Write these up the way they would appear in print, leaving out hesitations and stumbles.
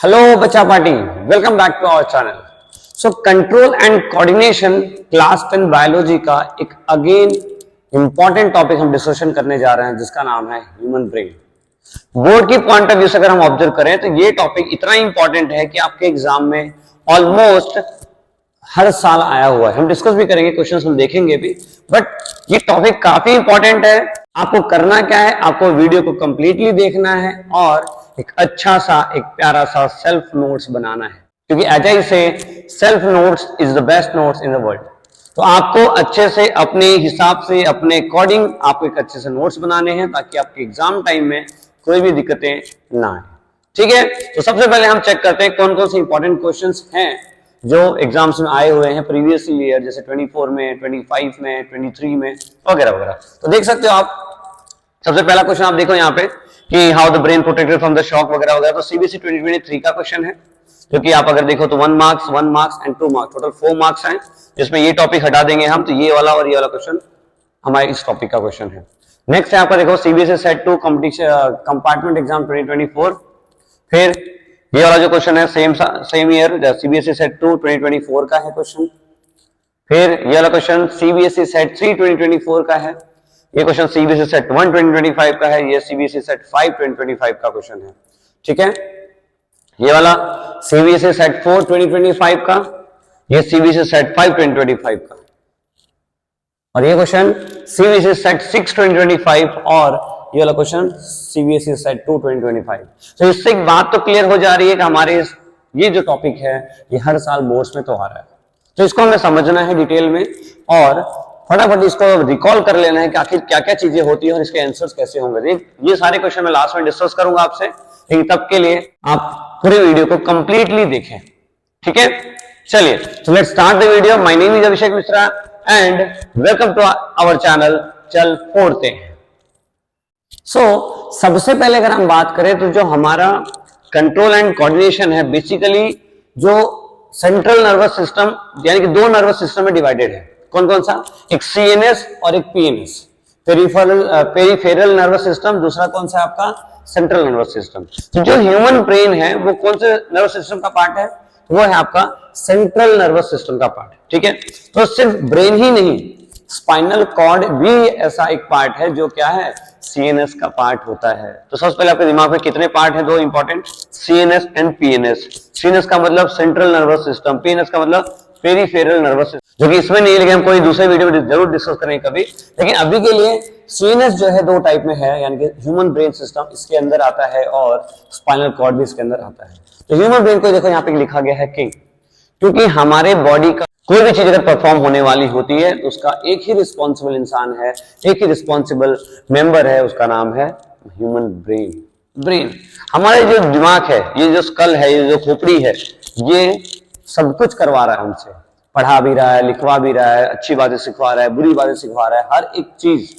Hello, Bacha Party. Welcome back to our channel. So, control and coordination class 10 biology का एक again important topic हम discussion करने जा रहे हैं जिसका नाम है ह्यूमन ब्रेन। बोर्ड की पॉइंट ऑफ व्यू से अगर हम ऑब्जर्व करें तो ये टॉपिक इतना इंपॉर्टेंट है कि आपके एग्जाम में ऑलमोस्ट हर साल आया हुआ है। हम डिस्कस भी करेंगे, क्वेश्चंस हम देखेंगे भी, बट ये टॉपिक काफी इंपॉर्टेंट है। आपको करना क्या है, आपको वीडियो को कंप्लीटली देखना है और एक अच्छा सा एक प्यारा सा सेल्फ नोट्स बनाना है, क्योंकि एज आई से self notes is the best notes in the world. तो आपको अच्छे से अपने हिसाब से अपने अकॉर्डिंग आपको एक अच्छे से नोट्स बनाने हैं ताकि आपके एग्जाम टाइम में कोई भी दिक्कतें ना आए। ठीक है, तो सबसे पहले हम चेक करते हैं कौन कौन से इंपॉर्टेंट क्वेश्चंस हैं जो एग्जाम्स में आए हुए हैं प्रीवियस ईयर, जैसे 24 में, 25 में, 23 में वगैरह वगैरह। तो देख सकते हो आप, सबसे पहला क्वेश्चन आप देखो यहाँ पे कि how the brain protected from the shock वगैरह वगैरह। तो सीबीएसई 2023 का क्वेश्चन है, जो कि आप अगर देखो तो 1 marks and 2 marks, total 4 marks हैं, जिसमें ये टॉपिक हटा देंगे हम, तो ये वाला और ये वाला क्वेश्चन हमारे इस टॉपिक का क्वेश्चन है। नेक्स्ट है आपका देखो CBSE set 2 competition compartment exam 2024। फिर ये वाला जो क्वेश्चन है सेम ईयर सीबीएसई सेट 2 2024 का है क्वेश्चन। फिर ये वाला क्वेश्चन सीबीएसई सेट 3 2024 का है। ये क्वेश्चन सीबीएसई सेट 1 2025 का है। ये सीबीएसई सेट 5 2025 का क्वेश्चन है। ठीक है, ये वाला सीबीएसई सेट 4 2025 का, ये सीबीएसई सेट 5 2025 का, और ये क्वेश्चन सीबीएसई सेट 6 2025 और ये वाला क्वेश्चन सीबीएसई सेट 2 2025। तो इससे एक बात तो क्लियर हो जा रही है कि हमारे ये जो टॉपिक है ये हर साल बोर्ड्स में तो आ रहा है, तो इसको हमें समझना है डिटेल में और फटाफट इसको रिकॉल कर लेना है कि आखिर क्या क्या चीजें होती है और इसके आंसर्स कैसे होंगे। ये सारे क्वेश्चन मैं लास्ट में डिस्कस करूंगा आपसे, लेकिन तब के लिए आप पूरे वीडियो को कंप्लीटली देखें। ठीक है, चलिए तो let's start the video. My name is Abhishek Mishra and welcome to our channel. चल फोड़ते हैं। सबसे पहले अगर हम बात करें तो जो हमारा कंट्रोल एंड कोऑर्डिनेशन है, बेसिकली जो सेंट्रल नर्वस सिस्टम यानी कि दो नर्वस सिस्टम में डिवाइडेड है। कौन कौन सा? एक सीएनएस और एक पीएनएस, पेरिफेरल नर्वस सिस्टम। दूसरा कौन सा आपका? Central nervous system. तो जो ह्यूमन ब्रेन है वो कौन से नर्वस सिस्टम का पार्ट है? वो है आपका सेंट्रल नर्वस सिस्टम का पार्ट। ठीक है, तो सिर्फ ब्रेन ही नहीं, स्पाइनल कॉर्ड भी ऐसा एक पार्ट है जो क्या है? सीएनएस का पार्ट होता है। तो सबसे पहले आपके दिमाग में कितने पार्ट हैं? दो important, CNS and PNS. CNS का मतलब सेंट्रल नर्वस सिस्टम, पीएनएस का मतलब पेरिफेरल नर्वस सिस्टम, जो कि इसमें नहीं, लेकिन हम कोई दूसरे वीडियो में जरूर डिस्कस करेंगे कभी। लेकिन अभी के लिए सीएनएस जो है दो टाइप में है, यानी कि ह्यूमन ब्रेन सिस्टम इसके अंदर आता है और स्पाइनल कॉर्ड भी इसके अंदर आता है। तो ह्यूमन ब्रेन को देखो यहाँ पे लिखा गया है किंग, क्योंकि हमारे बॉडी का कोई भी चीज अगर परफॉर्म होने वाली होती है तो उसका एक ही रिस्पॉन्सिबल इंसान है, एक ही रिस्पॉन्सिबल मेंबर है, उसका नाम है ह्यूमन ब्रेन। हमारे जो दिमाग है, ये जो स्कल है, ये जो खोपड़ी है, ये सब कुछ करवा रहा है हमसे, पढ़ा भी रहा है, लिखवा भी रहा है, अच्छी बातें सिखवा रहा है, बुरी बातें सिखवा रहा है, हर एक चीज।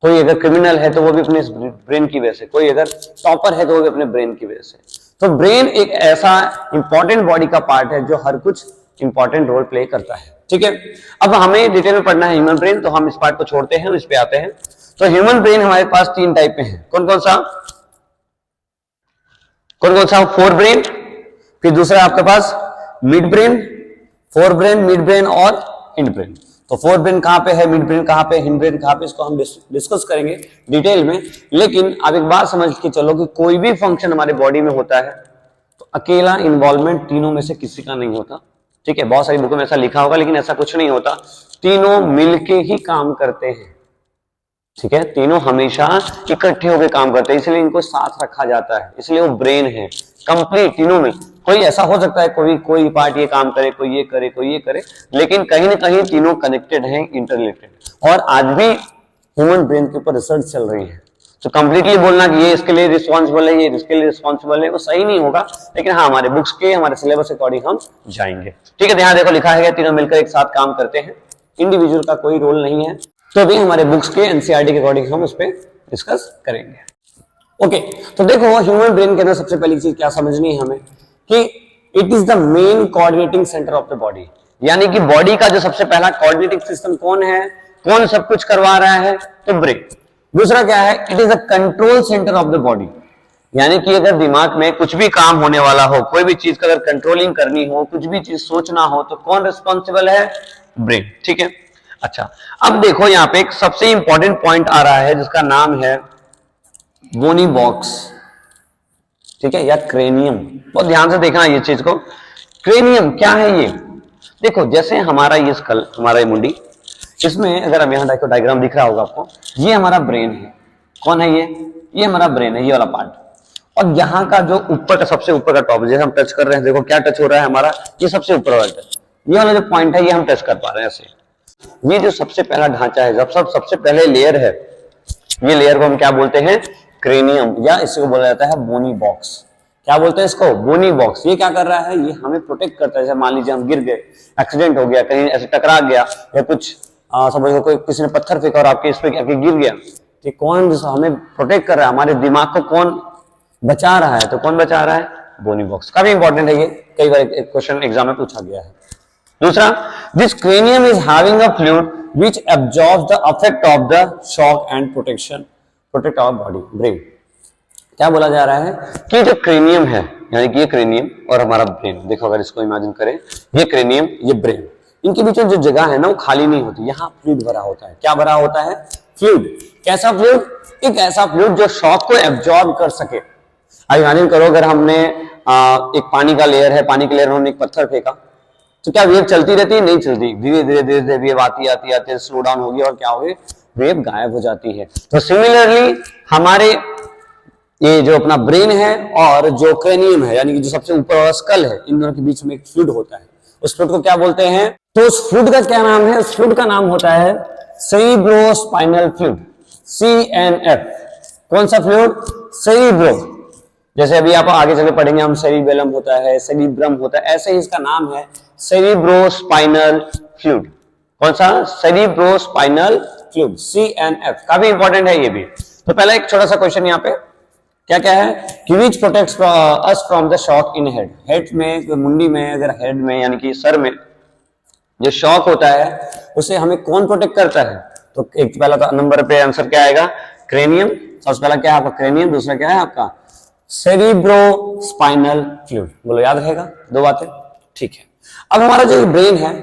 कोई अगर क्रिमिनल है तो वो भी अपने ब्रेन की वजह से, कोई अगर टॉपर है तो वो भी अपने ब्रेन की वजह से। तो ब्रेन एक ऐसा इंपॉर्टेंट बॉडी का पार्ट है जो हर कुछ इंपॉर्टेंट रोल प्ले करता है। ठीक है, अब हमें डिटेल में पढ़ना है ह्यूमन ब्रेन, तो हम इस पार्ट को छोड़ते हैं, इस पे आते हैं। तो ह्यूमन ब्रेन हमारे पास 3 टाइप में है। कौन कौन सा? फोर ब्रेन, फिर दूसरा आपके पास midbrain, fore brain, mid brain और हिंड ब्रेन। तो फोर ब्रेन कहां पे है, मिड ब्रेन कहां पे, हिंड ब्रेन कहां पे, इसको हम डिस्कस करेंगे डिटेल में। लेकिन आप एक बात समझ के चलो कि कोई भी फंक्शन हमारे बॉडी में होता है तो अकेला इन्वॉल्वमेंट तीनों में से किसी का नहीं होता। ठीक है, बहुत सारी बुकों में ऐसा लिखा होगा, लेकिन ऐसा कुछ नहीं होता, तीनों मिलके ही काम करते हैं। ठीक है, तीनों हमेशा इकट्ठे होकर काम करते हैं, इसलिए इनको साथ रखा जाता है, इसलिए वो ब्रेन है कंप्लीट तीनों में। कोई ऐसा हो सकता है कोई पार्ट ये काम करे, कोई ये करे, कोई ये करे, लेकिन कहीं ना कहीं तीनों कनेक्टेड हैं, इंटररिलेटेड। और आज भी ह्यूमन ब्रेन के ऊपर रिसर्च चल रही है। तो कंप्लीटली बोलना कि ये इसके लिए रिस्पॉन्सिबल है, ये इसके लिए रिस्पॉन्सिबल है, वो सही नहीं होगा। लेकिन हाँ, हमारे बुक्स के, हमारे सिलेबस के अकॉर्डिंग हम जाएंगे। ठीक है, यहाँ देखो लिखा है तीनों मिलकर एक साथ काम करते हैं, इंडिविजुअल का कोई रोल नहीं है। तो भी हमारे बुक्स के एनसीईआरटी के अकॉर्डिंग हम इस पे डिस्कस करेंगे। ओके, तो देखो ह्यूमन ब्रेन के अंदर सबसे पहली चीज क्या समझनी है हमें कि it is the main coordinating centre of the body, यानी कि बॉडी का जो सबसे पहला कोऑर्डिनेटिंग सिस्टम कौन है, कौन सब कुछ करवा रहा है? तो ब्रेन। दूसरा क्या है? It is the control centre of the body, यानी कि अगर दिमाग में कुछ भी काम होने वाला हो, कोई भी चीज का अगर कंट्रोलिंग करनी हो, कुछ भी चीज सोचना हो, तो कौन रिस्पॉन्सिबल है? ब्रेन। ठीक है, अच्छा अब देखो यहाँ पे एक सबसे इंपॉर्टेंट पॉइंट आ रहा है जिसका नाम है बोनी बॉक्स, ठीक है, या क्रेनियम। बहुत ध्यान से देखना ये चीज को। क्रेनियम क्या है ये? देखो जैसे हमारा ये स्कल, हमारा ये मुंडी, इसमें अगर हम यहाँ देखो डायग्राम दिख रहा होगा आपको, ये हमारा ब्रेन है। कौन है ये हमारा ब्रेन है, ये वाला पार्ट। और यहाँ का जो ऊपर का, सबसे ऊपर का टॉप, जैसे हम टच कर रहे हैं, देखो क्या टच हो रहा है हमारा, ये सबसे ऊपर वाला टच, ये वाला जो पॉइंट है ये हम टच कर पा रहे हैं ऐसे। ये जो सबसे पहला ढांचा है, जब सबसे पहले लेयर है, ये लेयर को हम क्या बोलते हैं? क्रेनियम, या इसको बोला जाता है बोनी बॉक्स। क्या बोलते हैं इसको? बोनी बॉक्स। ये क्या कर रहा है? ये हमें प्रोटेक्ट करता है। जैसे मान लीजिए हम गिर गए, एक्सीडेंट हो गया, कहीं ऐसे टकरा गया, या कुछ समझो कोई किसी ने पत्थर फेंका और आपके इस पे आके गिर गया, तो कौन हमें प्रोटेक्ट कर रहा है? हमारे दिमाग को कौन बचा रहा है? तो कौन बचा रहा है? बोनी बॉक्स। काफी इंपॉर्टेंट है ये, कई बार क्वेश्चन एग्जाम में पूछा गया है। दूसरा, this cranium is having a fluid which absorbs the effect of the shock and protect our body, brain. क्या बोला जा रहा है कि जो क्रेनियम है, यानी कि ये क्रेनियम और हमारा ब्रेन, देखो अगर इसको इमेजिन करें, ये क्रेनियम, ये ब्रेन, इनके बीच में जो जगह है ना वो खाली नहीं होती, यहाँ फ्लूइड भरा होता है। क्या भरा होता है? फ्लूइड। कैसा फ्लूइड? एक ऐसा फ्लूइड जो शॉक को एब्जॉर्ब कर सके। अब इमेजिन करो अगर हमने एक पानी का लेयर है, पानी के लेयर में हमने एक पत्थर फेंका, तो क्या वेव चलती रहती है? नहीं चलती। धीरे धीरे वेव आती आती स्लो डाउन होगी और क्या होगी? वेव गायब हो जाती है। तो सिमिलरली हमारे ये जो अपना ब्रेन है और जो क्रेनियम है, यानी कि जो सबसे ऊपर वाला स्कल है, इन दोनों के बीच में एक फ्लूइड होता है। उस फ्लूइड को क्या बोलते हैं? तो उस फ्लूइड का क्या नाम है? उस फ्लूइड का नाम होता है सेरिब्रोस्पाइनल फ्लूइड, CNF। कौन सा फ्लूइड? सेरिब्रो। जैसे अभी आप आगे चले पढ़ेंगे हम, सेरिबेलम होता है, सेरिब्रम होता है, ऐसे ही इसका नाम है सेरिब्रोस्पाइनल फ्लूइड। कौन सा? Cerebrospinal fluid, CNF। काफी इंपॉर्टेंट है ये भी। तो पहला एक छोटा सा क्वेश्चन यहाँ पे क्या क्या है कि which protects us from the shock in head. Head में, मुंडी में, अगर हेड में यानी कि सर में जो शॉक होता है उसे हमें कौन प्रोटेक्ट करता है? तो एक पहला नंबर पे आंसर क्या आएगा? क्रेनियम। सबसे पहला क्या है आपका? क्रेनियम। दूसरा क्या है आपका? Cerebrospinal fluid. बोलो, याद रहेगा दो बातें? ठीक है। अब हमारा जो ब्रेन है,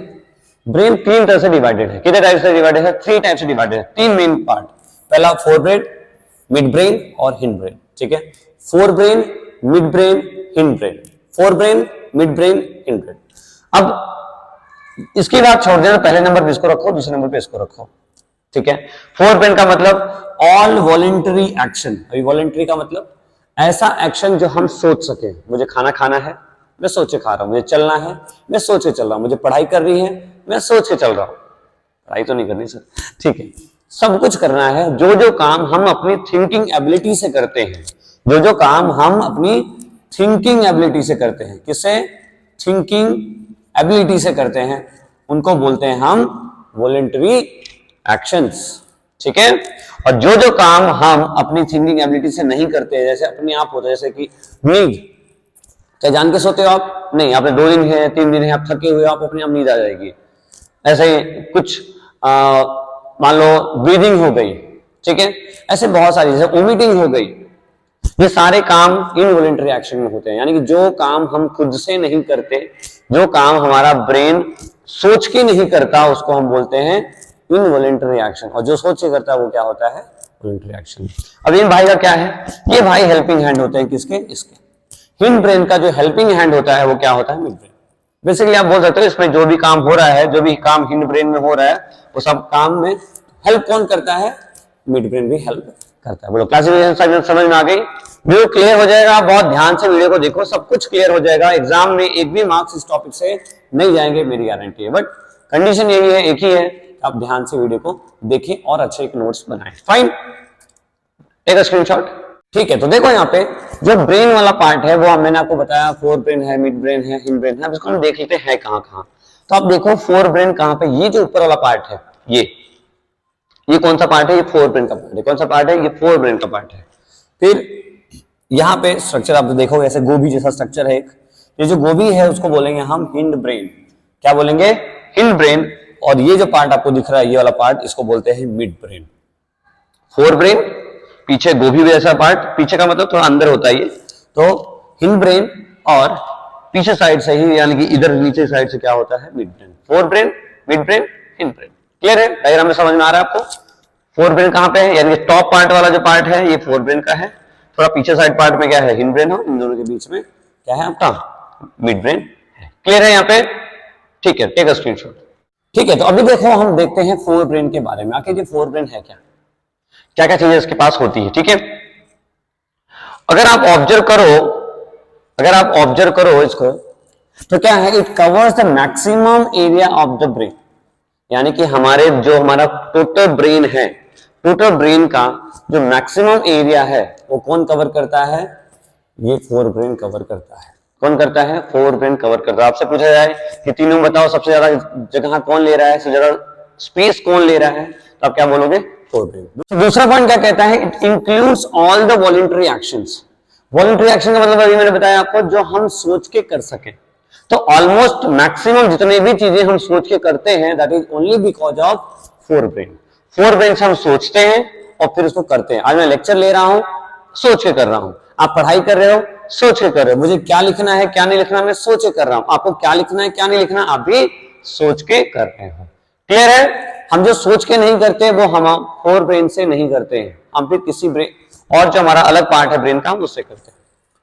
ब्रेन तीन तरह से डिवाइडेड है। कितने टाइप से डिवाइडेड है? 3 टाइप से डिवाइडेड है, 3 मेन पार्ट। पहला फोर ब्रेन, मिड ब्रेन और हिंड ब्रेन। ठीक है, fore brain, mid brain, hind brain, fore brain, mid brain, hind brain. अब इसकी बात छोड़ देना, पहले नंबर पे इसको रखो, दूसरे नंबर पे इसको रखो। ठीक है, फोर ब्रेन का मतलब ऑल वॉलेंटरी एक्शन। अभी वॉलेंटरी का मतलब ऐसा एक्शन जो हम सोच सके। मुझे खाना खाना है, मैं सोच के खा रहा हूं। मुझे चलना है, मैं सोच के चल रहा हूं। मुझे पढ़ाई करनी है, मैं सोच के चल रहा हूं। पढ़ाई तो नहीं करनी सर, ठीक है, सब कुछ करना है। जो जो काम हम अपनी थिंकिंग एबिलिटी से करते हैं, जो जो काम हम अपनी थिंकिंग एबिलिटी से करते हैं, किससे? थिंकिंग एबिलिटी से करते हैं, उनको बोलते हैं हम वॉलेंटरी एक्शंस। ठीक है, और जो जो काम हम अपनी थिंकिंग एबिलिटी से नहीं करते, जैसे अपने आप होता है, जैसे कि नींद, क्या जान के सोते हो आप? नहीं, आपने 2 दिन है, 3 दिन है, आप थके हुए, आप अपने आप नींद आ जाएगी। ऐसे कुछ मान लो ब्रीदिंग हो गई, ठीक है, ऐसे बहुत सारी, जैसे वोमिटिंग हो गई, ये सारे काम इनवॉलेंटरी एक्शन में होते हैं। यानी कि जो काम हम खुद से नहीं करते, जो काम हमारा ब्रेन सोच के नहीं करता, उसको हम बोलते हैं इनवॉलेंटरी एक्शन। और जो सोच के करता है वो क्या होता है? Voluntary action. अब इन भाई का क्या है? ये भाई हेल्पिंग हैंड होते हैं, किसके? इसके। हिंड ब्रेन का जो हेल्पिंग हैंड होता है वो क्या होता है? Mid brain. बेसिकली आप बोल सकते हो इसमें जो भी काम हो रहा है, जो भी काम हिंड ब्रेन में हो रहा है, वो सब काम में हेल्प कौन करता है? मिड ब्रेन भी हेल्प करता है। बोलो, क्लासिफिकेशन समझ में आ गई? वीडियो क्लियर हो जाएगा, बहुत ध्यान से वीडियो को देखो, सब कुछ क्लियर हो जाएगा। एग्जाम में एक भी मार्क्स इस टॉपिक से नहीं जाएंगे, मेरी गारंटी है। बट कंडीशन यही है, एक ही है, आप ध्यान से वीडियो को देखें और अच्छे एक नोट्स बनाएं। Fine, take a screenshot. ठीक है, तो देखो यहाँ पे जो ब्रेन वाला पार्ट है वो मैंने आपको बताया, फोर ब्रेन है, मिड ब्रेन है, हिंड ब्रेन है। अब इसको हम देख लेते हैं कहाँ कहाँ। तो आप देखो फोर ब्रेन कहाँ पे, ये जो ऊपर वाला पार्ट है, ये कौन सा पार्ट है? ये फोर ब्रेन का पार्ट है। कौन सा पार्ट है? ये फोर ब्रेन का पार्ट है। फिर यहाँ पे स्ट्रक्चर आप देखोगे, ऐसे गोभी जैसा स्ट्रक्चर है एक, ये जो गोभी है उसको बोलेंगे हम हिंड ब्रेन। क्या बोलेंगे? Hind brain. और ये जो पार्ट आपको दिख रहा है, ये वाला पार्ट, इसको बोलते हैं मिड ब्रेन। फोर ब्रेन, पीछे गोभी जैसा पार्ट, पीछे का मतलब थोड़ा अंदर होता है ये, तो हिंड ब्रेन और पीछे साइड से ही यानी कि इधर नीचे साइड से क्या होता है, mid brain. Fore brain, mid brain, hind brain. Clear है? डायग्राम में समझ में आ रहा है आपको? फोर ब्रेन कहां पे है, यानी कि टॉप पार्ट वाला जो पार्ट है ये फोर ब्रेन का है, थोड़ा पीछे साइड पार्ट में क्या है, हिंड ब्रेन हो, इन दोनों के बीच में क्या है आपका, मिड ब्रेन है। क्लियर है यहाँ पे? ठीक है, टेक अ स्क्रीनशॉट। ठीक है, तो अभी देखो हम देखते हैं फोर ब्रेन के बारे में। आखिर ये फोर ब्रेन है क्या, क्या क्या चीजें इसके पास होती है। ठीक है, अगर आप ऑब्जर्व करो इसको, तो क्या है, it covers the maximum area of the brain, यानी कि हमारा टोटल ब्रेन है, टोटल ब्रेन का जो मैक्सिमम एरिया है वो कौन कवर करता है, ये फोर ब्रेन कवर करता है। कौन करता है, फोर ब्रेन कवर करता है। आपसे पूछा जाए कि तीनों बताओ सबसे ज्यादा जगह कौन ले रहा है, सबसे ज्यादा स्पेस कौन ले रहा है, तो आप क्या बोलोगे, फोर ब्रेन। दूसरा पॉइंट क्या कहता है, it includes all the voluntary actions. Voluntary action का मतलब अभी मैंने बताया आपको, जो हम सोच के कर सके। तो ऑलमोस्ट मैक्सिमम जितने भी चीजें हम सोच के करते हैं, that is only because of fore brain. Fore brain से हम सोचते हैं और फिर उसको करते हैं। आज मैं लेक्चर ले रहा हूं, सोच के कर रहा हूं। आप पढ़ाई कर रहे हो, सोच के कर रहे हो। मुझे क्या लिखना है क्या नहीं लिखना, मैं सोच के कर रहा हूं। आपको क्या लिखना है क्या नहीं लिखना, आप भी सोच के कर रहे हो। क्लियर है? हम जो सोच के नहीं करते वो हम फोर ब्रेन से नहीं करते हैं, हम फिर किसी ब्रेन और जो हमारा अलग पार्ट है ब्रेन का, हम उससे करते हैं।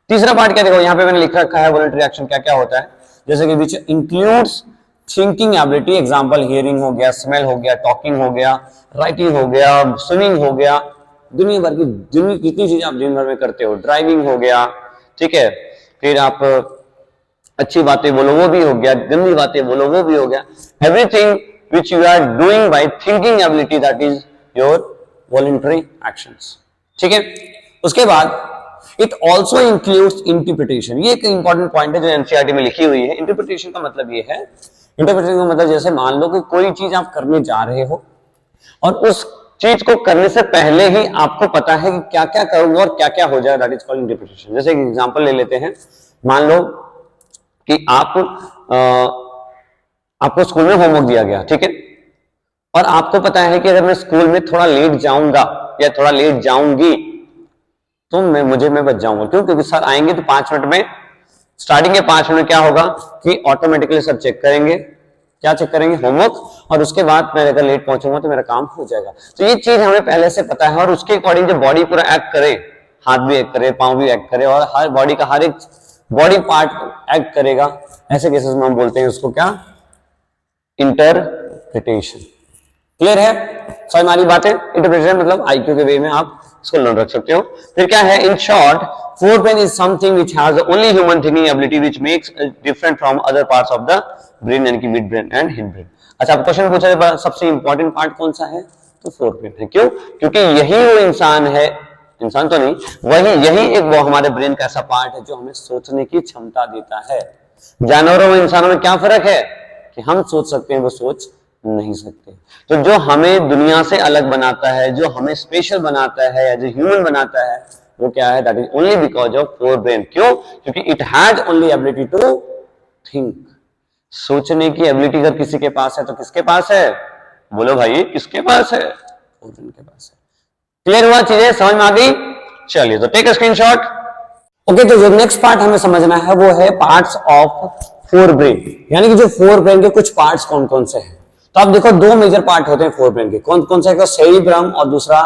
तीसरा पार्ट क्या, देखो यहाँ पे मैंने लिख रखा है वॉलंटरी एक्शन क्या क्या होता है, जैसे कि which includes thinking ability, example hearing हो गया, स्मेल हो गया, टॉकिंग हो गया, राइटिंग हो गया, स्विमिंग हो गया, दुनिया भर की जितनी चीजें आप दिन भर में करते हो, ड्राइविंग हो गया। ठीक है, फिर आप अच्छी बातें बोलो वो भी हो गया, गंदी बातें बोलो वो भी हो गया। Everything which you are doing by thinking ability, that is your voluntary actions. ठीक है, उसके बाद इट ऑल्सो इंक्लूड्स इंटरप्रिटेशन। ये एक इंपॉर्टेंट पॉइंट है जो एनसीईआरटी में लिखी हुई है। इंटरप्रिटेशन का मतलब ये है, इंटरप्रिटेशन का मतलब जैसे मान लो कि कोई चीज आप करने जा रहे हो और उस चीज को करने से पहले ही आपको पता है कि क्या क्या करूंगा और क्या क्या हो जाए, दैट इज कॉल्ड इंटरप्रिटेशन। जैसे एक एग्जांपल ले लेते हैं, मान लो कि आपको स्कूल में होमवर्क दिया गया, ठीक है, और आपको पता है कि अगर मैं स्कूल में थोड़ा लेट जाऊंगा या थोड़ा लेट जाऊंगी तो मैं बच जाऊंगा। क्यों? क्योंकि सर आएंगे तो 5 मिनट में, स्टार्टिंग के 5 मिनट क्या होगा कि ऑटोमेटिकली सर चेक करेंगे, क्या चेक करेंगे, होमवर्क, और उसके बाद मैं अगर लेट पहुंचूंगा तो मेरा काम हो जाएगा। तो ये चीज हमें पहले से पता है और उसके अकॉर्डिंग जो बॉडी पूरा एक्ट करे, हाथ भी एक्ट करे, पांव भी एक्ट करे और हर बॉडी का हर एक बॉडी पार्ट एक्ट करेगा, ऐसे केसेस में हम बोलते हैं उसको क्या, इंटरप्रिटेशन। क्लियर है? समझ में आ रही बात है? इंटरप्रिटेशन मतलब आईक्यू के वे में आप इसको लर्न रख सकते हो। फिर क्या है, in short fore brain is something which has only human thinking ability which makes different from other parts of the brain, यानी कि mid brain and hind brain. अच्छा, आप क्वेश्चन पूछा जाए सबसे इंपॉर्टेंट पार्ट कौन सा है, तो फोर ब्रेन है। क्यों? क्योंकि यही वो इंसान है, इंसान तो नहीं, यही एक वो हमारे ब्रेन का ऐसा पार्ट है जो हमें सोचने की क्षमता देता है। जानवरों में इंसानों में क्या फर्क है कि हम सोच सकते हैं, वो सोच नहीं सकते। तो जो हमें दुनिया से अलग बनाता है, जो हमें स्पेशल बनाता है या जो ह्यूमन बनाता है, वो क्या है, that is only because of fore brain. क्यों? क्योंकि it has only ability to think. सोचने की एबिलिटी अगर किसी के पास है तो किसके पास है, बोलो भाई, किसके पास है, फोर ब्रेन के पास है। क्लियर हुआ? चीजें समझ में आ गई? चलिए, तो टेक अ स्क्रीनशॉट। ओके, तो जो नेक्स्ट पार्ट हमें समझना है वो है पार्ट्स ऑफ फोर ब्रेन, यानी कि जो फोर ब्रेन के कुछ पार्ट्स कौन कौन से हैं। तो आप देखो, दो मेजर पार्ट होते हैं फोर ब्रेन के, कौन कौन सा, सेरिब्रम और दूसरा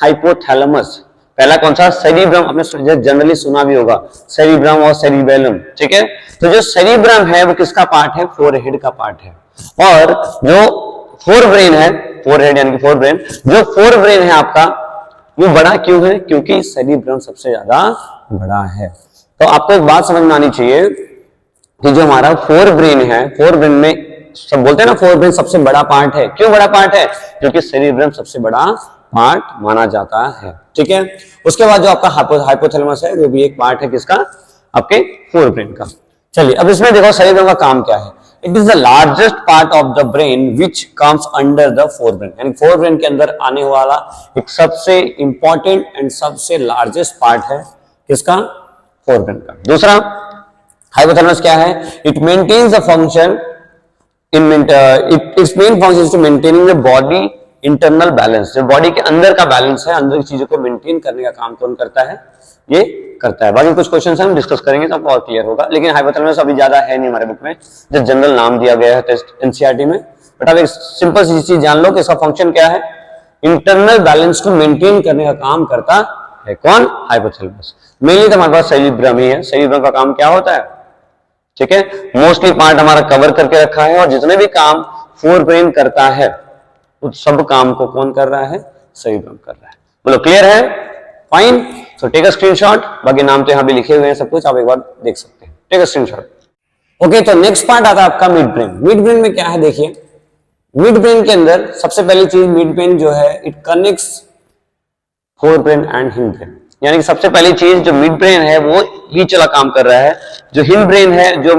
हाइपोथैलेमस। पहला कौन सा, सेरिब्रम, आपने जनरली सुना भी होगा, सेरिब्रम और सेरिबेलम। ठीक है, तो जो सेरिब्रम है वो किसका पार्ट है, फोरहेड का पार्ट है। और जो फोर ब्रेन है, फोरहेड यानी कि फोर ब्रेन, जो फोर ब्रेन है आपका, वो बड़ा क्यों है, क्योंकि सेरिब्रम सबसे ज्यादा बड़ा है। तो आपको एक बात समझ में आनी चाहिए कि जो हमारा फोर ब्रेन है, फोर ब्रेन में सब बोलते हैं ना, फोर ब्रेन सबसे बड़ा पार्ट है। क्यों बड़ा पार्ट है? क्योंकि सेरिब्रम सबसे बड़ा पार्ट माना जाता है। ठीक है, उसके बाद जो आपका हाइपोथैलेमस है, वो भी एक पार्ट है किसका, आपके फोर ब्रेन का। चलिए, अब इसमें देखो सेरिब्रम का काम क्या है। It is the largest part of the brain which comes under the fore brain, यानी फोर ब्रेन के अंदर आने वाला एक सबसे इंपॉर्टेंट एंड सबसे लार्जेस्ट पार्ट है किसका, फोर ब्रेन का। दूसरा हाइपोथैलेमस क्या है, it maintains the function its main function is to maintaining the body internal balance, जो बॉडी के अंदर का बैलेंस है, अंदर की चीजों को मेंटेन करने का काम कौन करता है, ये करता है। बाकी कुछ क्वेश्चन हम डिस्कस करेंगे तो आपको और क्लियर होगा, लेकिन हाइपोथैलेमस अभी ज्यादा है नहीं हमारे बुक में, जो जनरल नाम दिया गया है एनसीईआरटी में। बट अब एक सिंपल सी चीज जान लो कि इसका फंक्शन क्या है, इंटरनल बैलेंस को मेंटेन करने का काम करता है कौन, हाइपोथैलेमस। मेनली तो हमारे पास सेरिब्रम ही है, सेरिब्रम का काम क्या होता है, ठीक है, मोस्टली पार्ट हमारा कवर करके रखा है, और जितने भी काम फोर ब्रेन करता है उस सब काम को कौन कर रहा है, सेरिब्रम कर रहा है। बोलो क्लियर है, fine. So take a screenshot, बाकी नाम तो यहां भी लिखे हुए हैं सब कुछ, आप एक बार देख सकते हैं, टेक अ स्क्रीनशॉट। ओके, तो नेक्स्ट पार्ट आता है आपका मिड ब्रेन। मिड ब्रेन में क्या है देखिए, मिड ब्रेन के अंदर सबसे पहली चीज, मिड ब्रेन जो है it connects fore brain and hind brain, यानी कि सबसे पहली चीज जो मिड ब्रेन है वो बीच वाला काम कर रहा है, जो हिंड ब्रेन है, जो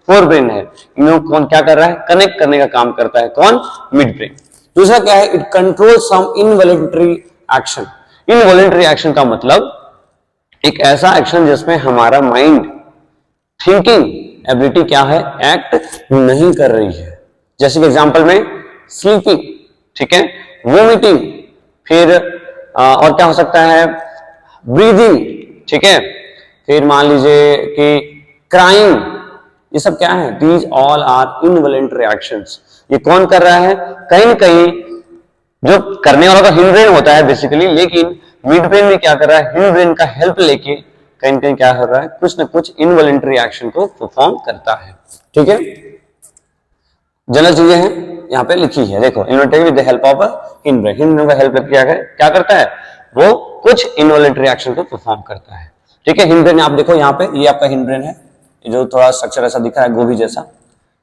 फोर ब्रेन है, इन्हों कौन क्या कर रहा है, कनेक्ट करने का काम करता है कौन, मिड ब्रेन। दूसरा क्या है, it control some involuntary action. Involuntary action का मतलब एक ऐसा एक्शन जिसमें हमारा माइंड थिंकिंग एबिलिटी क्या है, एक्ट नहीं कर रही है। जैसे कि एग्जांपल में स्लीपिंग, ठीक है, वोमिटिंग, फिर और क्या हो सकता है, ब्रीदिंग, ठीक है, फिर मान लीजिए कि क्राइंग, ये सब क्या है, these all are involuntary actions. ये कौन कर रहा है, कहीं न कहीं जो करने वाला तो हिंड ब्रेन होता है बेसिकली, लेकिन मिड ब्रेन में क्या कर रहा है, हिंड ब्रेन का हेल्प लेके कहीं न कहीं क्या कर रहा है, कुछ ना कुछ इनवॉलंटरी एक्शन को परफॉर्म करता है, ठीक है। जनरल चीजें हैं यहाँ पे लिखी है, देखो, involuntary with the help of hind brain. Hind brain का हेल्प करके क्या करता है, वो कुछ इनवॉलंटरी एक्शन को परफॉर्म करता है, ठीक है। हिंड ब्रेन आप देखो यहाँ पे, ये आपका हिंड ब्रेन है, जो थोड़ा स्ट्रक्चर ऐसा दिख रहा है गोभी जैसा,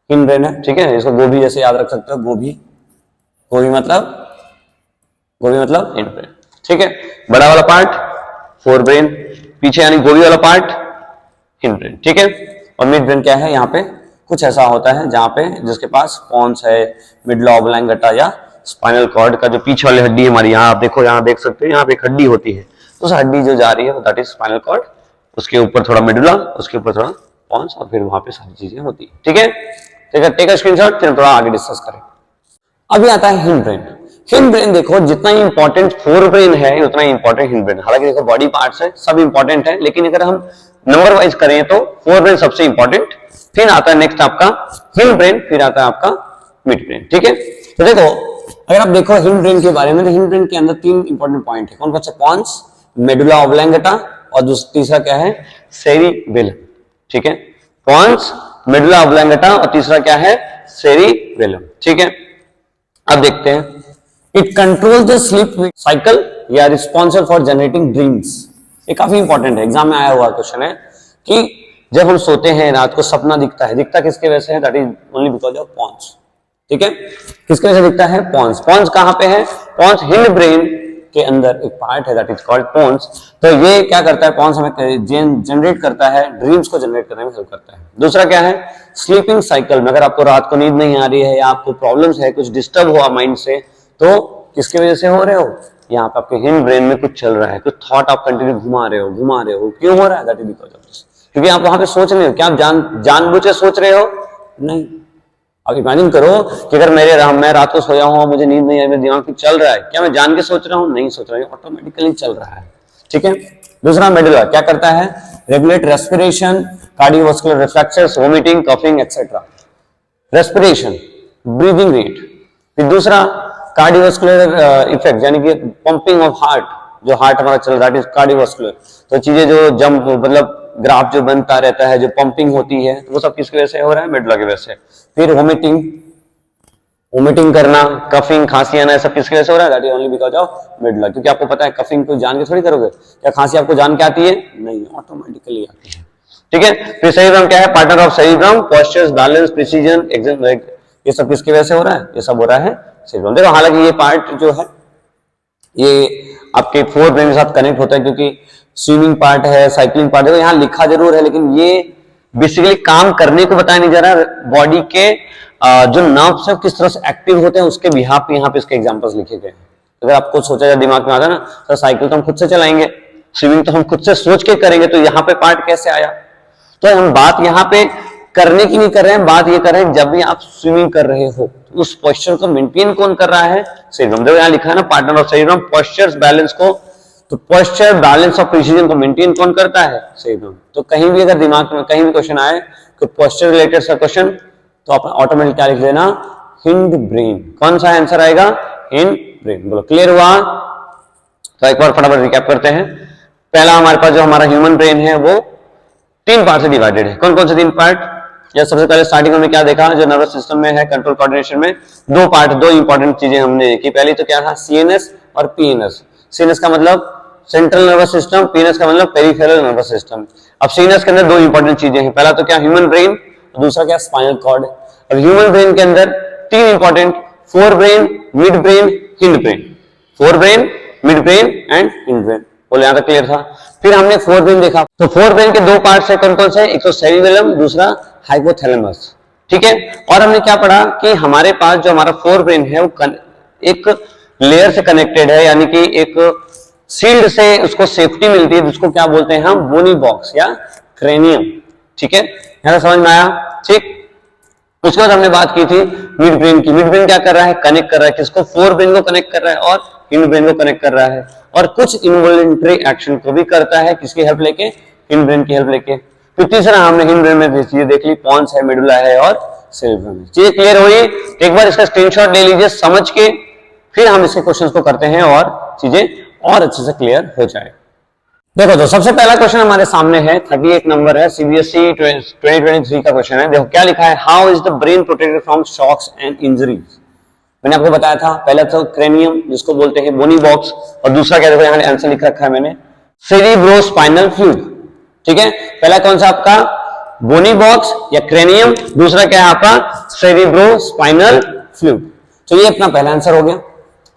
हिंड ब्रेन है, ठीक है, इसको गोभी जैसे याद रख सकते हो, गोभी, गोभी मतलब हिंड ब्रेन, ठीक है। बड़ा वाला पार्ट फोर ब्रेन, पीछे यानी गोभी वाला पार्ट हिंड ब्रेन, ठीक है। और मिड ब्रेन क्या है, यहाँ पे कुछ ऐसा होता है जहां पे जिसके पास पॉन्स है, मिडला ऑब्लांगेटा या स्पाइनल कॉर्ड का जो पीछे वाली हड्डी है हमारी, यहाँ आप देखो, यहाँ देख सकते हो, यहाँ पे एक हड्डी होती है, तो उस हड्डी जो जा रही है दैट इज स्पाइनल कॉर्ड, उसके ऊपर थोड़ा मिडुला, उसके ऊपर थोड़ा पॉन्स, और फिर वहां पे सारी चीजें होती है, ठीक है। टेक अ स्क्रीनशॉट, फिर थोड़ा आगे डिस्कस करें। अभी आता है हिंड ब्रेन। हिंड ब्रेन देखो, जितना इंपॉर्टेंट फोर ब्रेन है उतना इंपॉर्टेंट हिंड ब्रेन। हालांकि देखो बॉडी पार्ट्स है, सब इंपॉर्टेंट है, लेकिन अगर हम नंबर वाइज करें तो फोर ब्रेन सबसे इंपॉर्टेंट, फिर आता है नेक्स्ट आपका हिंड ब्रेन, फिर आता है आपका मिड ब्रेन, ठीक है। तो देखो, अगर आप देखो हिंड ब्रेन के बारे में, तो हिंड ब्रेन के अंदर तीन इंपॉर्टेंट पॉइंट है, कौन कौन से, पॉन्स, मेडुला ऑब्लांगेटा, और तीसरा क्या है, सेरिबेलम, ठीक है। पॉन्स, मेडुला ऑब्लांगेटा, और तीसरा क्या है, सेरिबेलम, ठीक है। अब देखते हैं, it control the sleep cycle या रिस्पॉन्सिबल फॉर जनरेटिंग ड्रीम्स। ये काफी इंपॉर्टेंट है, एग्जाम में आया हुआ क्वेश्चन है कि जब हम सोते हैं रात को सपना दिखता है, दिखता किसके वजह से है, that is only because of pons, ठीक है। किसके वजह से दिखता है, पॉन्स। पॉन्स कहां पे है, पॉन्स हिंड ब्रेन के अंदर एक पार्ट है दैट इज कॉल्ड पॉन्स। तो ये क्या करता है, पॉन्स हमें जनरेट करता है, ड्रीम्स को जनरेट करने में हेल्प करता है। दूसरा क्या है, स्लीपिंग साइकिल में अगर आपको रात को नींद नहीं आ रही है या आपको प्रॉब्लम्स है, कुछ डिस्टर्ब हुआ माइंड से, तो किसकी वजह से हो रहे हो, यहाँ पे आपके हिंड ब्रेन में कुछ चल रहा है, कुछ थॉट आप कंटिन्यू घुमा रहे हो, क्यों हो रहा है, that is because of this, क्योंकि आप वहां पे सोच रहे हो, क्या आप जानबूझ के सोच रहे हो, नहीं। अब इमेजिन करो कि अगर मैं रात को सोया हूं, मुझे नींद नहीं आई, मेरे दिमाग में चल रहा है, क्या मैं जान के सोच रहा हूं, नहीं सोच रहा हूं, ऑटोमेटिकली चल रहा है, ठीक है। दूसरा मेडुला क्या करता है, regulate respiration, cardiovascular reflexes, vomiting, coughing etcetera, respiration, breathing rate. फिर दूसरा कार्डियोवास्कुलर इफेक्ट, यानी कि पंपिंग ऑफ हार्ट, जो हार्ट हमारा चल रहा है, कार्डियोवास्कुलर, तो चीजें जो जंप, मतलब ग्राफ जो बनता रहता है, जो पंपिंग होती है, तो वो सब किसकी वजह से हो रहा है, मेडुला की वजह से। फिर वोमिटिंग करना, कफिंग, खांसी आना, सब किसकी वजह से हो रहा है, that is only because of medulla. क्योंकि आपको पता है कफिंग को जान के थोड़ी करोगे, क्या खांसी आपको जान के आती है, नहीं, ऑटोमेटिकली आती है, ठीक है। फिर सेरिब्रम क्या है, partner of cerebrum, postures, balance, precision, ये सब किसकी वजह से हो रहा है, ये सब हो रहा है सेरिब्रम। देखो, हालांकि ये पार्ट जो है ये आपके फोर ब्रेन के साथ कनेक्ट होता है, क्योंकि स्विमिंग पार्ट है, साइकिलिंग पार्ट है, यहाँ लिखा जरूर है, लेकिन ये बेसिकली काम करने को बताया नहीं जा रहा, बॉडी के जो नर्व्स है किस तरह से एक्टिव होते हैं उसके बिहाफ पे यहाँ पे इसके एग्जांपल्स लिखे गए हैं। अगर आपको सोचा जाए, दिमाग में आता है ना, तो साइकिल तो हम खुद से चलाएंगे, स्विमिंग तो हम खुद से सोच के करेंगे, तो यहाँ पे पार्ट कैसे आया। तो हम बात यहाँ पे करने की नहीं कर रहे हैं, बात ये कर रहे हैं जब भी आप स्विमिंग कर रहे हो उस पोस्चर को मेंटेन कौन कर रहा है? सेरिब्रम। देखो यहाँ लिखा है ना, partner of cerebrum, posture balance को, तो पोस्चर बैलेंस ऑफ प्रिसीजन को मेंटेन कौन करता है? सेरिब्रम। तो कहीं भी अगर दिमाग में कहीं भी क्वेश्चन आए तो पोस्चर रिलेटेड सा क्वेश्चन, तो आप ऑटोमेटिक क्या लिख देना? Hind brain. कौन सा आंसर आएगा? Hind brain. बोलो क्लियर हुआ? तो एक बार फटाफट रिकैप करते हैं। पहला हमारे पास जो हमारा ह्यूमन ब्रेन है वो 3 पार्ट से डिवाइडेड है। कौन कौन से 3 पार्ट? या सबसे पहले स्टार्टिंग में क्या देखा, जो नर्वस सिस्टम में है कंट्रोल कोऑर्डिनेशन में 2 पार्ट, 2 इंपॉर्टेंट चीजें हमने देखी। पहली तो क्या था? सीएनएस और पीएनएस। सीएनएस का मतलब सेंट्रल नर्वस सिस्टम, पीएनएस का मतलब पेरिफेरल नर्वस सिस्टम। अब सीएनएस के अंदर 2 इंपॉर्टेंट चीजें हैं, पहला तो क्या? ह्यूमन ब्रेन, दूसरा क्या? Spinal cord. अब ह्यूमन ब्रेन के अंदर 3 important, fore brain, mid brain, hind brain. Fore brain, mid brain and hind brain. बोले यहां तक क्लियर था? फिर हमने फोर ब्रेन देखा, तो फोर ब्रेन के 2 पार्ट्स है, कौन कौन से? एक तो सेरिबेलम, दूसरा हाइपोथैलेमस। ठीक है। और हमने क्या पढ़ा कि हमारे पास जो हमारा फोर ब्रेन है वो एक लेयर से कनेक्टेड है, यानी कि एक शील्ड से उसको सेफ्टी मिलती है, जिसको क्या बोलते हैं हम? बोनी बॉक्स या क्रेनियम। ठीक है, यहां समझ में आया? ठीक। उसके बाद हमने बात की थी मिड ब्रेन की। मिड ब्रेन क्या कर रहा है? कनेक्ट कर रहा है, किसको? फोर ब्रेन को कनेक्ट कर रहा है और हिंड ब्रेन को कनेक्ट कर रहा है, और कुछ इनवॉलंटरी एक्शन को भी करता है, किसकी हेल्प लेके? हिंड ब्रेन की हेल्प लेके। फिर तीसरा हमने हिंड ब्रेन में चीजें देख ली, पॉन्स है, मेडुला है और सेरिब्रम है। चीजें क्लियर हुई? एक बार इसका स्क्रीनशॉट ले लीजिए समझ के, फिर हम इसके क्वेश्चंस को करते हैं और चीजें और अच्छे से क्लियर हो जाए। देखो तो सबसे पहला क्वेश्चन हमारे सामने है, 38 नंबर है, सीबीएसई 2023 का क्वेश्चन है। देखो क्या लिखा है? How is the brain protected from shocks and injuries? मैंने आपको बताया था, पहला तो क्रेनियम जिसको बोलते हैं बोनी बॉक्स, और दूसरा क्या? देखो यहाँ आंसर लिख रखा है मैंने, सेरिब्रोस्पाइनल फ्लूइड। ठीक है, पहला कौन सा आपका? बोनी बॉक्स या क्रेनियम, दूसरा क्या है आपका? Cerebrospinal fluid. तो ये अपना पहला आंसर हो गया।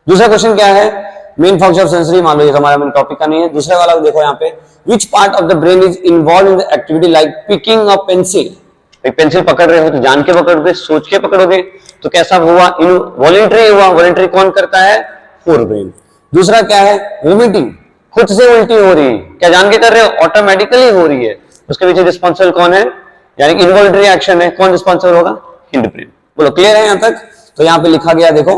दूसरा क्वेश्चन क्या है? मेन फंक्शन ऑफ सेंसरी, मान लो ये हमारा मेन टॉपिक का नहीं है। दूसरे वाला देखो यहाँ पे, विच part of the brain is involve in the activity like picking a pencil? Pencil पकड़ रहे हो तो जान के पकड़ोगे, सोच के पकड़ोगे, तो कैसा हुआ? इनवॉलंटरी हुआ। वॉलंटरी कौन करता है? Fore brain. दूसरा क्या है? वोमिटिंग, खुद से उल्टी हो रही है, क्या जान के कर रहे हो? ऑटोमेटिकली हो रही है, उसके पीछे रिस्पॉन्सिबल कौन है? यानी कि इनवॉलंटरी एक्शन है, कौन रिस्पॉन्सिबल होगा? Hind brain. बोलो क्लियर है यहां तक? तो यहाँ पे लिखा गया देखो,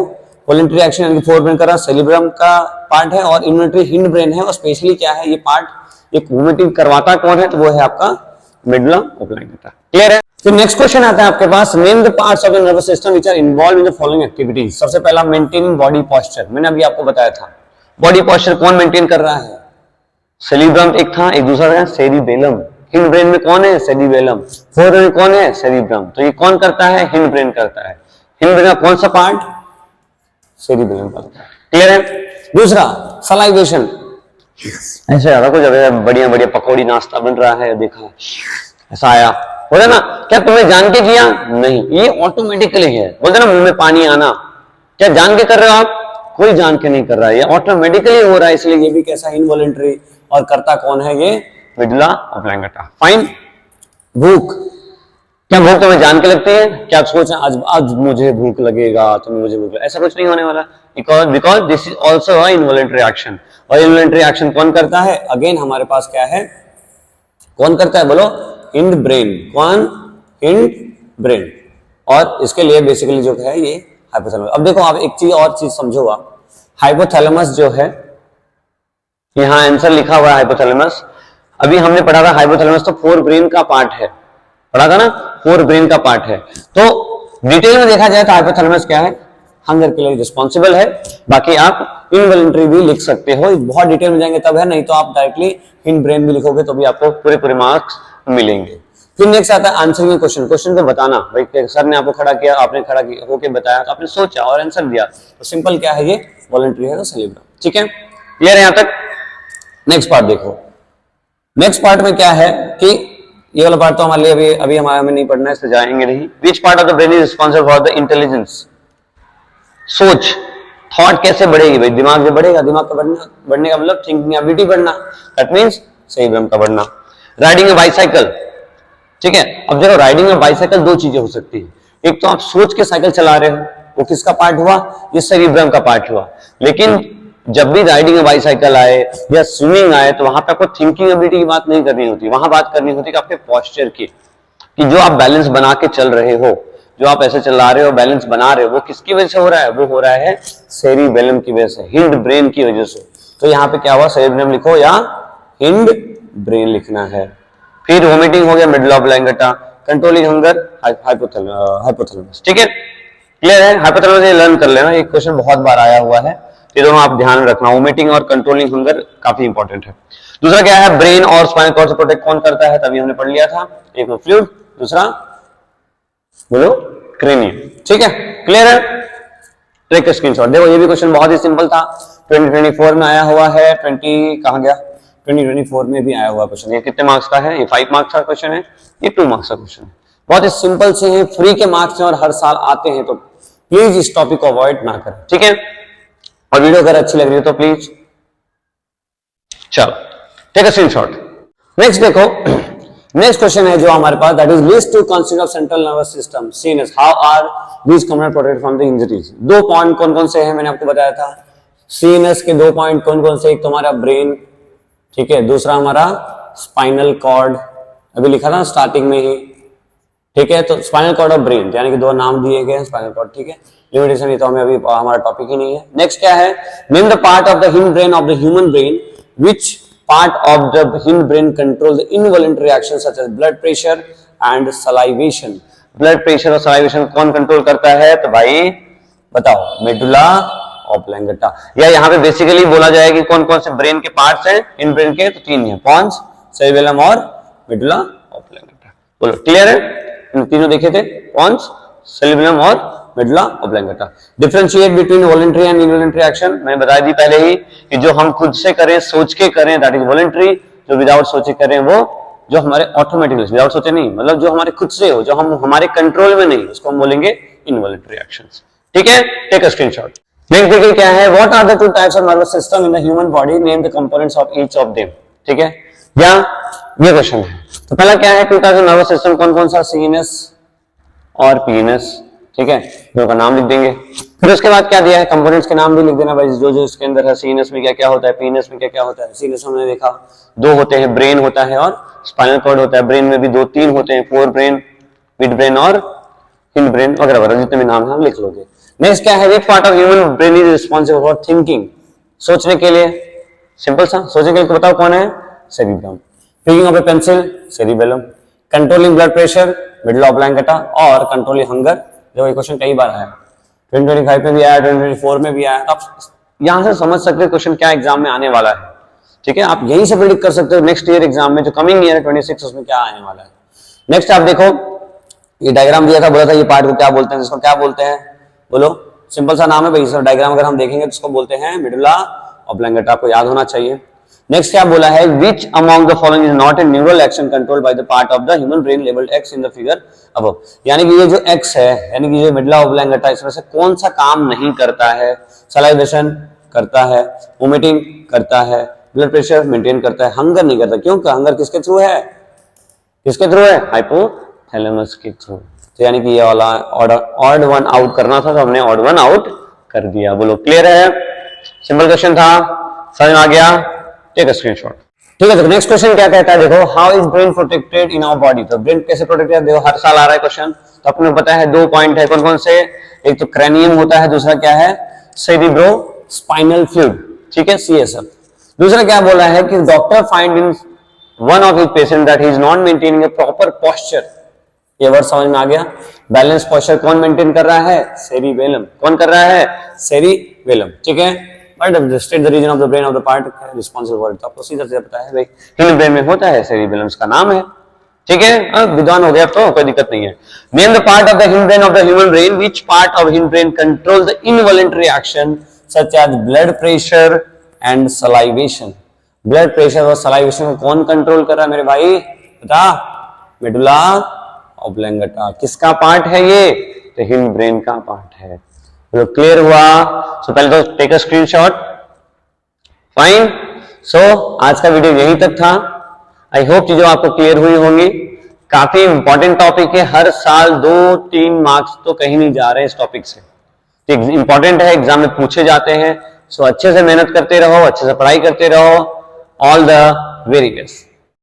वॉलंटरी एक्शन यानी फोर ब्रेन कर रहा है, सेरिब्रम का पार्ट है, और इन्वॉलंटरी हिंड ब्रेन है। और स्पेशली क्या है ये पार्ट? एक वोमिटिंग करवाता कौन है? तो वो है आपका मेडुला ऑब्लांगेटा। क्लियर है? तो नेक्स्ट क्वेश्चन आता है आपके पास, name the parts of the nervous system which are involve in the following activities. सबसे पहला मेंटेनिंग बॉडी पोस्चर, मैंने अभी आपको बताया था, बॉडी पोस्चर कौन मेंटेन कर रहा है? सेरिब्रम एक था, एक दूसरा है सेरिबेलम। हिंड ब्रेन में कौन है? सेरिबेलम। फोर ब्रेन में कौन है? सेरिब्रम। तो ये कौन करता है? हिंड ब्रेन करता है। हिंड ब्रेन का कौन सा पार्ट? सेरिबेलम करता है। क्लियर है? दूसरा सलाइवेशन, ऐसे आ रहा कुछ बढ़िया बढ़िया पकौड़ी नाश्ता बन रहा है, देखा ऐसा आया, बोले ना, क्या तुमने जान के किया? नहीं, ये ऑटोमेटिकली है। बोलते ना मुंह में पानी आना, क्या जान के कर रहे हो आप? कोई जान के नहीं कर रहा है, ये ऑटोमेटिकली हो रहा है, इसलिए ये भी कैसा? इनवॉलंटरी। और करता कौन है? ये मेडुला ऑब्लांगेटा। फाइन। भूख, क्या भूख तुम्हें जान के लगती है? क्या आप सोच आज आज मुझे भूख लगेगा, तुम्हें मुझे भूख लगेगा, ऐसा कुछ नहीं होने वाला, because this is also a involuntary action. और इनवॉलंटरी एक्शन कौन करता है? अगेन हमारे पास क्या है? कौन करता है? बोलो हिंड ब्रेन। कौन? Hind brain. और इसके लिए बेसिकली जो है ये हाइपोथैलेमस। अब देखो आप एक चीज और चीज समझो आप, हाइपोथैलेमस जो है, यहां आंसर लिखा हुआ है हाइपोथैलेमस। अभी हमने पढ़ा था हाइपोथैलेमस तो फोर ब्रेन का पार्ट है, पढ़ा था ना, फोर ब्रेन का पार्ट है। तो डिटेल में देखा जाए तो हाइपोथैलेमस क्या है? हंगर के लिए रिस्पॉन्सिबल है। बाकी आप इनवॉलंटरी भी लिख सकते हो, बहुत डिटेल में जाएंगे तब है, नहीं तो आप डायरेक्टली हिंड ब्रेन भी लिखोगे तो भी आपको पूरे पूरे मार्क्स मिलेंगे। फिर नेक्स्ट आता है आंसरिंग क्वेश्चन। क्वेश्चन को बताना, भाई सर ने आपको खड़ा किया, आपने खड़ा होकर बताया, तो आपने सोचा और आंसर दिया, तो सिंपल क्या है? ये वॉलंटरी है, तो सेरिब्रम। ठीक है, क्लियर है यहां तक? नेक्स्ट पार्ट देखो, नेक्स्ट पार्ट में क्या है कि ये वाला पार्ट तो हमारे लिए अभी हमारे में नहीं पढ़ना है, इससे जाएंगे नहीं। विच part of the brain is responsible for the intelligence? सोच, थॉट कैसे बढ़ेगी? भाई दिमाग जो बढ़ेगा, दिमाग का बढ़ने का मतलब थिंकिंग एबिलिटी बढ़ना, दैट मींस सेरिब्रम का बढ़ना। राइडिंग अ बाइसाइकिल, ठीक है। अब देखो राइडिंग अ बाइसाइकिल दो चीजें हो सकती है, एक तो आप सोच के साइकिल चला रहे हो, वो किसका पार्ट हुआ? ये सेरिब्रम का पार्ट हुआ। लेकिन जब भी राइडिंग अ बाइसाइकिल आए या स्विमिंग आए तो वहां पे आपको थिंकिंग एबिलिटी की बात नहीं करनी होती, वहां बात करनी होती है आपके पोस्चर की, कि जो आप बैलेंस बना के चल रहे हो, जो आप ऐसे चला रहे हो, बैलेंस बना रहे हो, वो किसकी वजह से हो रहा है? वो हो रहा है सेरिबेलम की वजह से, हिंड ब्रेन की वजह से। तो यहाँ पे क्या हुआ, सेरिबेलम लिखो या हिंड ब्रेन लिखना है। फिर वोमिटिंग हो गया मिडल ऑब्लैंगटा, कंट्रोलिंग हंगर हाइपोथैलेमस। ठीक है, क्लियर है? हाइपोथैलेमस ये लर्न कर लेना, एक क्वेश्चन बहुत बार आया हुआ है, ये दोनों आप ध्यान रखना। वोमिटिंग और कंट्रोलिंग हंगर काफी इंपॉर्टेंट है। दूसरा क्या है, ब्रेन और स्पाइनल कॉर्ड से प्रोटेक्ट कौन करता है? तभी हमने पढ़ लिया था, एक में फ्लूइड, दूसरा बोलो क्रेनियम। ठीक है, क्लियर है? Take a screenshot. देखो ये भी क्वेश्चन बहुत ही सिंपल था, 2024 में आया हुआ है, 20 कहां गया, 2024 में भी आया हुआ क्वेश्चन। ये कितने मार्क्स का है? ये 5 मार्क्स का क्वेश्चन है, ये 2 मार्क्स का क्वेश्चन है। बहुत ही सिंपल से है, फ्री के मार्क्स हैं और हर साल आते हैं, तो प्लीज इस टॉपिक को अवॉइड ना करें। ठीक है, और वीडियो अगर अच्छी लग रही है तो प्लीज चलो टेक अ स्क्रीनशॉट। नेक्स्ट देखो, नेक्स्ट क्वेश्चन है जो हमारे पास, that is list to constitute of central nervous system seen as how are these component protected from the injuries. 2 point कौन कौन से हैं मैंने आपको बताया था, सीएनएस के 2 पॉइंट कौन कौन से, एक तो हमारा ब्रेन, ठीक है, दूसरा हमारा स्पाइनल कॉर्ड, अभी लिखा था स्टार्टिंग में ही। ठीक है, तो स्पाइनल कॉर्ड और ब्रेन, यानी कि 2 नाम दिए गए हैं स्पाइनल कॉर्ड। ठीक है, लिमिटेशन ये तो हमें अभी हमारा टॉपिक ही नहीं है। नेक्स्ट क्या है, name the part of the hind brain of the human brain which part of the hind brain control the involuntary reactions such as blood pressure and salivation। blood pressure और salivation कौन control करता है? तो भाई बताओ, medulla ऑब्लैंगटा। या यहाँ पे बेसिकली बोला जाए कि कौन कौन से ब्रेन के पार्ट्स हैं हिंड ब्रेन के, तो 3 हैं, पॉन्स, सेरिबेलम और मेडुला ऑब्लैंगटा। बोलो क्लियर है? इन तीनों देखे थे, पॉन्स, सेरिबेलम और medulla oblongata. Differentiate between voluntary and involuntary action, मैंने बता दी पहले ही कि जो हम खुद से करें, सोच के करें, दैट इज वॉलंटरी। जो विदाउट सोचे करें वो जो हमारे ऑटोमेटिकली, विदाउट सोचे नहीं, मतलब जो हमारे खुद से हो, जो हम हमारे कंट्रोल में नहीं, उसको हम बोलेंगे इनवॉलंटरी एक्शंस। ठीक है, टेक अ स्क्रीनशॉट। नेक्स्ट देखिए क्या है, what are the 2 types of nervous system in the human body, name the components of each of them. ठीक है, या ये क्वेश्चन है। तो पहला क्या है, 2 टाइप्स ऑफ नर्वस सिस्टम कौन कौन सा, सीएनएस और पीएनएस। ठीक है, दो का नाम लिख देंगे। फिर उसके बाद क्या दिया है, कंपोनेंट्स के नाम भी लिख देना भाई, जो जो इसके अंदर है। सीएनएस में क्या क्या होता है, पीएनएस में क्या क्या होता है। सीएनएस हमने देखा 2 होते हैं, ब्रेन होता है और स्पाइनल कॉर्ड होता है। ब्रेन में भी 2-3 होते हैं, फोर ब्रेन, मिड ब्रेन और हिंड ब्रेन वगैरह वगैरह, जितने भी नाम है हम लिख लोगे। नेक्स्ट क्या है, विच part of human brain is responsible for thinking, सोचने के लिए। सिंपल सा, सोचने के लिए बताओ कौन है, cerebrum. Picking of a pencil, cerebellum. Controlling blood pressure, medulla oblongata. और कंट्रोलिंग हंगर, जो ये क्वेश्चन कई बार आया, 2025 में भी आया, 2024 में भी आया। आप यहां से समझ सकते हो क्वेश्चन क्या एग्जाम में आने वाला है। ठीक है, आप यहीं से प्रेडिक्ट कर सकते हो नेक्स्ट ईयर एग्जाम में, जो कमिंग ईयर है 26, उसमें क्या आने वाला है। नेक्स्ट आप देखो, ये डायग्राम दिया था, बोला था ये पार्ट को क्या बोलते हैं, इसको क्या बोलते हैं, बोलो। सिंपल सा नाम है भाई, सर डायग्राम अगर हम देखेंगे तो इसको बोलते हैं मेडुला ऑब्लैंगटा, आपको याद होना चाहिए। नेक्स्ट क्या बोला है, which among the following is not a neural action controlled by the part of the human brain labelled x in the figure above. यानी कि ये जो एक्स है, यानी कि ये मेडुला ऑब्लैंगटा, इसमें से कौन सा काम नहीं करता है? सलाइवेशन करता है, वोमिटिंग करता है, ब्लड प्रेशर मेंटेन करता है, हंगर नहीं करता। क्यों? हंगर किसके थ्रू है, किसके थ्रू है, हाइपोथैलेमस के थ्रू। तो यानी कि ये वाला ऑड वन आउट करना था, तो हमने ऑड वन आउट कर दिया। बोलो क्लियर है? सिंपल क्वेश्चन था, समझ में आ गया? Take a screenshot. ठीक है, तो नेक्स्ट क्वेश्चन क्या कहता है, देखो, how is brain protected in our body. तो ब्रेन कैसे प्रोटेक्टेड है, देखो हर साल आ रहा है क्वेश्चन। तो अपने पता है 2 पॉइंट है, कौन कौन से, एक तो क्रैनियम होता है, दूसरा क्या है, सेरिब्रो स्पाइनल फ्लूइड। ठीक है, सीएसएफ। दूसरा क्या बोला है कि doctor find in one of his patient that he is not maintaining A proper posture. ये वर्ड समझ में आ गया। बैलेंस पोस्चर कौन मेंटेन कर रहा है, सेरिबेलम। कौन कर रहा है, सेरिबेलम। ठीक है, but state the reason of the brain of the part responsible for it. आपको सीधा सीधा पता है भाई, हिंड ब्रेन में होता है, सेरिबेलम इसका नाम है। ठीक है, विद्वान हो गया तो कोई दिक्कत नहीं है। Name the part of the hind brain of the human brain which part of hind brain control the involuntary action such as blood pressure and salivation. Blood pressure और सलाइवेशन को कौन कंट्रोल कर रहा है मेरे भाई, बता। Medulla oblongata. किसका पार्ट है ये, तो हिंड ब्रेन का पार्ट है। तो क्लियर हुआ? सो पहले तो टेक अ स्क्रीनशॉट। फाइन। सो आज का वीडियो यहीं तक था। आई होप चीजें आपको क्लियर हुई होंगी। काफी इंपॉर्टेंट टॉपिक है, हर साल 2-3 मार्क्स तो कहीं नहीं जा रहे इस टॉपिक से। इंपॉर्टेंट है, एग्जाम में पूछे जाते हैं। सो अच्छे से मेहनत करते रहो, अच्छे से पढ़ाई करते रहो। All the very best.